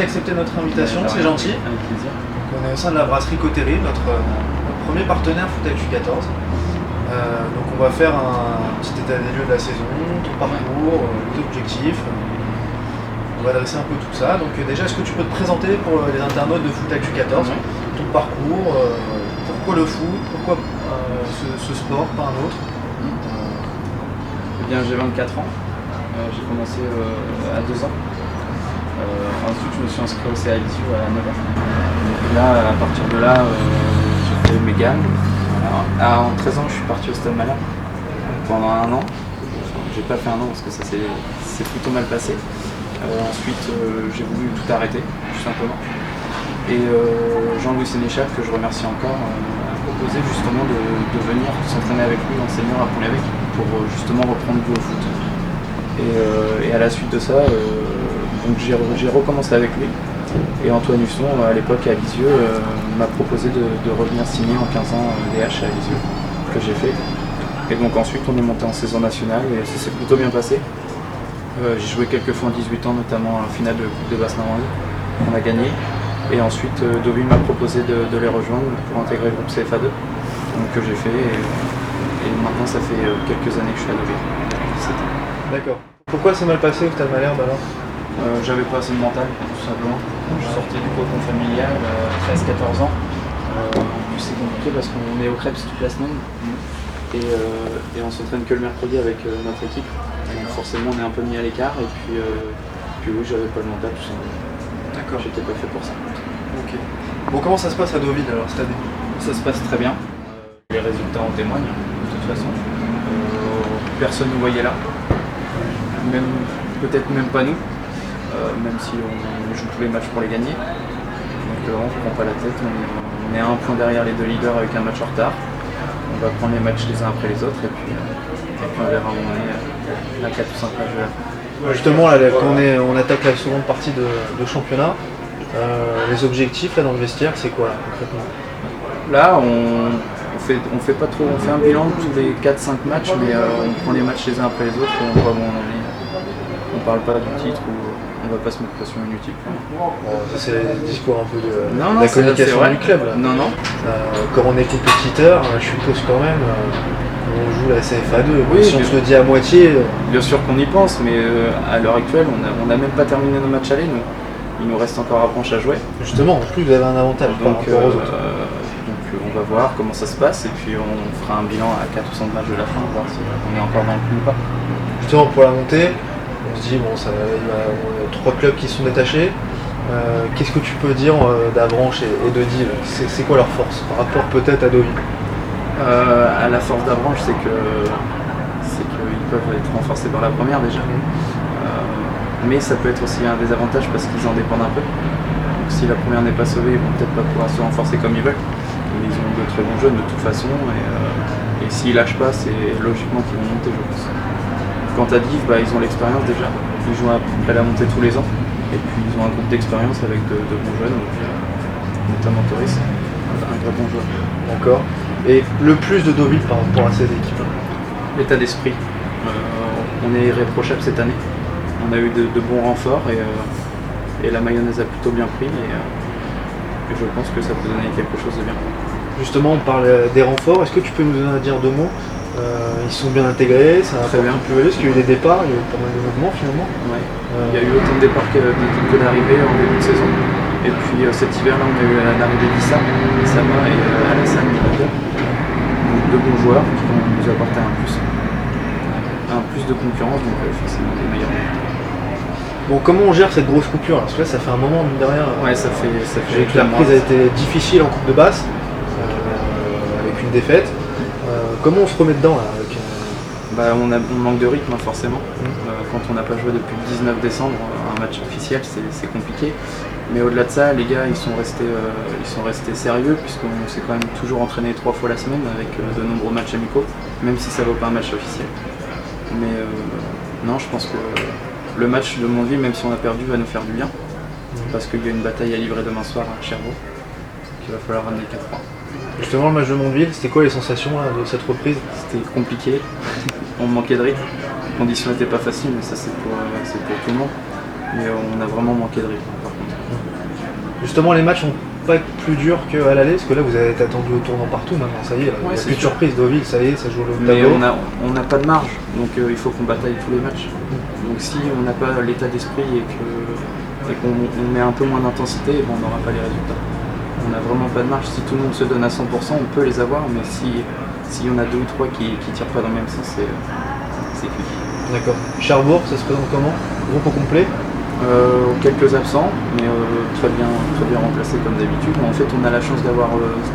d'accepter notre invitation, c'est gentil. Avec plaisir. On est au sein de la brasserie Coterie, notre premier partenaire Foot Actu 14. Donc on va faire un petit état des lieux de la saison, ton parcours, tes objectifs. On va adresser un peu tout ça. Donc déjà, est-ce que tu peux te présenter pour les internautes de Foot Actu 14, ton parcours, pourquoi le foot, pourquoi ce sport, pas un autre? Eh bien, j'ai 24 ans. J'ai commencé à 2 ans. Ensuite, je me suis inscrit au CA Lisieux à 9 ans. Donc là, à partir de là, j'ai fait mes gammes. Voilà. En 13 ans, je suis parti au Stade Malherbe pendant 1 an. Enfin, j'ai pas fait 1 an parce que ça s'est plutôt mal passé. Ensuite, j'ai voulu tout arrêter, tout simplement. Et Jean-Louis Sénéchal, que je remercie encore, a proposé justement de venir s'entraîner avec lui en senior à Pont-l'Évêque pour justement reprendre goût au foot. Et à la suite de ça, donc j'ai recommencé avec lui. Et Antoine Husson, à l'époque à Lisieux, m'a proposé de revenir signer en 15 ans DH à Lisieux, que j'ai fait. Et donc ensuite on est monté en saison nationale et ça s'est plutôt bien passé. J'ai joué quelques fois en 18 ans, notamment en finale de Coupe de Basse-Normandie. On a gagné. Et ensuite Deauville m'a proposé de les rejoindre pour intégrer le groupe CFA2. Donc que j'ai fait et maintenant ça fait quelques années que je suis à Deauville. 17 ans. D'accord. Pourquoi c'est mal passé au Stade Malherbe alors? J'avais pas assez de mental, tout simplement. Je sortais du cocon familial à 13-14 ans. En plus c'est compliqué parce qu'on est au Crêpes toute la semaine et on s'entraîne que le mercredi avec notre équipe. Donc forcément on est un peu mis à l'écart et puis oui, j'avais pas le mental tout simplement. D'accord. J'étais pas fait pour ça. Ok. Bon, comment ça se passe à Deauville alors cette année? Ça se passe très bien. Les résultats en témoignent de toute façon. Personne ne nous voyait là. Peut-être même pas nous. Même si on joue tous les matchs pour les gagner. Donc on ne prend pas la tête, on est à 1 point derrière les 2 leaders avec un match en retard. On va prendre les matchs les uns après les autres et puis on verra où on est à 4 ou 5 matchs de la fin. Justement, là, quand on attaque la seconde partie de championnat, les objectifs là, dans le vestiaire, c'est quoi là, concrètement? Là, on fait pas trop, on fait un bilan tous les 4-5 matchs, mais on prend les matchs les uns après les autres et on voit où on en est. On parle pas du titre ou on va pas se mettre pression inutile. Ça c'est le discours un peu de Non, la communication du club. Là. Non. Quand on est compétiteur, je suppose quand même on joue la CFA2. Oui, si on se le dit à moitié. Bien sûr qu'on y pense, mais à l'heure actuelle, on n'a même pas terminé nos matchs allés. Il nous reste encore Avranches à jouer. Justement, en plus vous avez un avantage par rapport aux autres. Donc on va voir comment ça se passe et puis on fera un bilan à 4 ou 5 matchs de la fin, voir si on est encore dans le coup ou pas. Justement pour la montée, on se dit bon, on a 3 clubs qui sont détachés. Qu'est-ce que tu peux dire d'Avranches et de Dives? C'est quoi leur force par rapport peut-être à Deauville? À la force d'Avranches, c'est qu'ils peuvent être renforcés par la première déjà. Mais ça peut être aussi un désavantage parce qu'ils en dépendent un peu. Donc si la première n'est pas sauvée, ils vont peut-être pas pouvoir se renforcer comme ils veulent. Mais ils ont de très bons jeunes de toute façon et s'ils lâchent pas, c'est logiquement qu'ils vont monter, je pense. Quant à Dives, ils ont l'expérience déjà. Ils jouent après la montée tous les ans. Et puis ils ont un groupe d'expérience avec de bons jeunes, notamment Torres, un très bon joueur. D'accord. Et le plus de Deauville par rapport à ces équipes? L'état d'esprit. On est irréprochable cette année. On a eu de bons renforts et la mayonnaise a plutôt bien pris et je pense que ça peut donner quelque chose de bien. Justement, on parle des renforts. Est-ce que tu peux nous en dire 2 mots? Ils sont bien intégrés, ça a très bien plu, parce qu'il y a eu des départs, il y a eu pas mal de mouvements finalement. Ouais. Il y a eu autant de départs que d'arrivées en début de saison. Et puis cet hiver-là, on a eu l'arrivée d'Issama et Alassane Miracle. Donc 2 bons joueurs qui vont nous apporter un plus de concurrence, donc forcément des meilleurs. Bon, comment on gère cette grosse coupure là? Parce que là, ça fait un moment, mine de rien. Ouais, ça fait la reprise a été difficile en Coupe de Basse, avec une défaite. Comment on se remet dedans là on manque de rythme forcément. Quand on n'a pas joué depuis le 19 décembre, un match officiel, c'est compliqué. Mais au-delà de ça, les gars, ils sont restés sérieux puisqu'on s'est quand même toujours entraîné 3 fois la semaine avec de nombreux matchs amicaux, même si ça ne vaut pas un match officiel. Mais non, je pense que le match de Mondeville, même si on a perdu, va nous faire du bien. Parce qu'il y a une bataille à livrer demain soir à Cherbourg, qu'il va falloir ramener 4 points. Justement, le match de Mondeville, c'était quoi les sensations là, de cette reprise? C'était compliqué, on manquait de rythme. Les conditions n'étaient pas faciles, mais ça c'est pour tout le monde. Mais on a vraiment manqué de rythme par contre. Justement, les matchs vont pas être plus durs qu'à l'aller, parce que là vous avez été attendu au tournant partout maintenant, ça y est, il n'y a plus de surprise. Deauville, ça y est, ça joue le Mais tableau. on n'a pas de marge, donc il faut qu'on bataille tous les matchs. Donc si on n'a pas l'état d'esprit et qu'on met un peu moins d'intensité, on n'aura pas les résultats. On n'a vraiment pas de marge. Si tout le monde se donne à 100%, on peut les avoir, mais s'il y en a 2 ou 3 qui ne tirent pas dans le même sens, c'est cuit. D'accord. Cherbourg, ça se présente comment? Groupe au complet? Quelques absents, mais très bien remplacés comme d'habitude. En fait, on a la chance d'avoir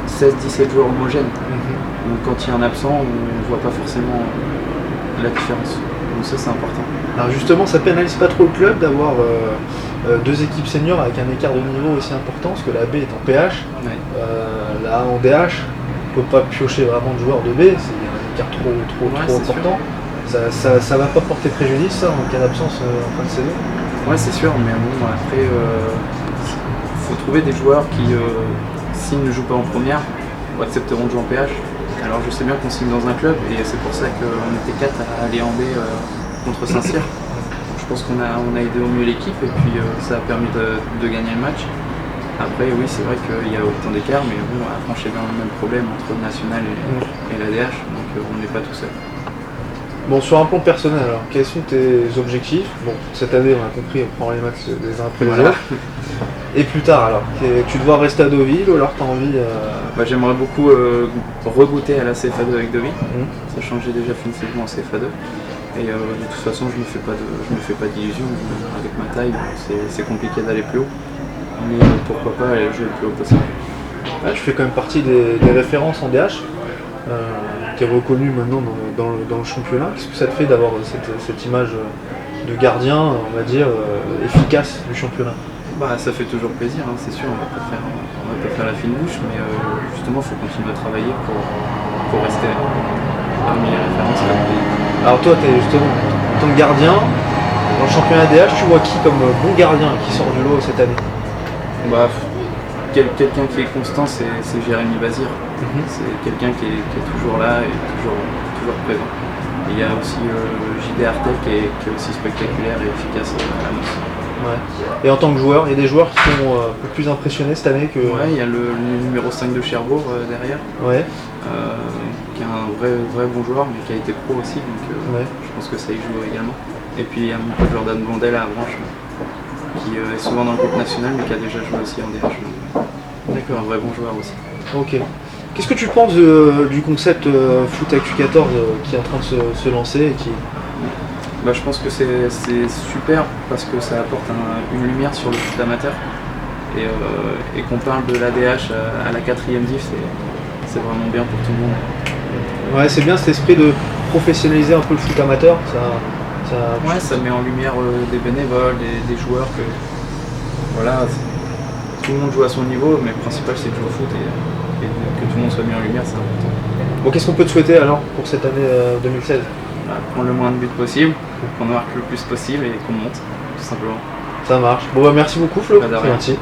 16-17 joueurs homogènes. Donc quand il y a un absent, on ne voit pas forcément la différence. Donc ça, c'est important. Alors justement, ça pénalise pas trop le club d'avoir 2 équipes seniors avec un écart de niveau aussi important, parce que la B est en PH, Ouais. la A en DH, on peut pas piocher vraiment de joueurs de B, c'est un écart trop important. Ça va pas porter préjudice ça, en cas d'absence en fin de saison? Ouais, c'est sûr, mais bon, après, faut trouver des joueurs qui, s'ils ne jouent pas en première, accepteront de jouer en PH. Alors je sais bien qu'on signe dans un club, et c'est pour ça qu'on était 4 à aller en B contre Saint-Cyr. Je pense qu'on a aidé au mieux l'équipe, et puis ça a permis de gagner le match. Après, oui, c'est vrai qu'il y a autant d'écart, mais bon, on a franchi bien le même problème entre le national et la DH, donc on n'est pas tout seul. Bon, sur un plan personnel, alors, quels sont tes objectifs? Bon, cette année, on a compris, on prend les matchs les uns après les autres. Et plus tard, alors, tu dois rester à Deauville ou alors tu as envie... J'aimerais beaucoup regoûter à la CFA2 avec Deauville, sachant que j'ai déjà fait une saison en CFA2. Et de toute façon, je me fais pas d'illusions. Avec ma taille, c'est compliqué d'aller plus haut. Mais pourquoi pas aller jouer le plus haut possible. Ouais, je fais quand même partie des références en DH. Qui est reconnu maintenant dans le championnat. Qu'est-ce que ça te fait d'avoir cette image de gardien, on va dire, efficace du championnat? Ça fait toujours plaisir, hein, c'est sûr, on va pas faire la fine bouche, mais justement il faut continuer à travailler pour rester parmi les références. Alors toi, justement, en tant que gardien, dans le championnat DH, tu vois qui comme bon gardien qui sort du lot cette année? Quelqu'un qui est constant, c'est Jérémy Bazir. C'est quelqu'un qui est toujours là et toujours présent. Et il y a aussi JD Artel qui est aussi spectaculaire et efficace à Amos. Ouais. Et en tant que joueur, il y a des joueurs qui sont un peu plus impressionnés cette année que... Ouais, il y a le numéro 5 de Cherbourg derrière, qui est un vrai bon joueur, mais qui a été pro aussi, donc je pense que ça y joue également. Et puis il y a mon pote Jordan Blondel à Avranches, qui est souvent dans le groupe national, mais qui a déjà joué aussi en DH. D'accord, un vrai bon joueur aussi. Ok. Qu'est-ce que tu penses du concept Foot Actu 14 qui est en train de se lancer et qui... Je pense que c'est super parce que ça apporte une lumière sur le foot amateur et qu'on parle de l'ADH à la 4e div, c'est vraiment bien pour tout le monde. Ouais, c'est bien cet esprit de professionnaliser un peu le foot amateur. Ça met en lumière des bénévoles, des joueurs que voilà, tout le monde joue à son niveau, mais le principal c'est de jouer au foot et que tout le monde soit mis en lumière, c'est important. Bon, qu'est-ce qu'on peut te souhaiter alors pour cette année 2016? Prendre le moins de buts possible, qu'on marque le plus possible et qu'on monte, tout simplement. Ça marche. Bon, merci beaucoup Flo, c'est gentil.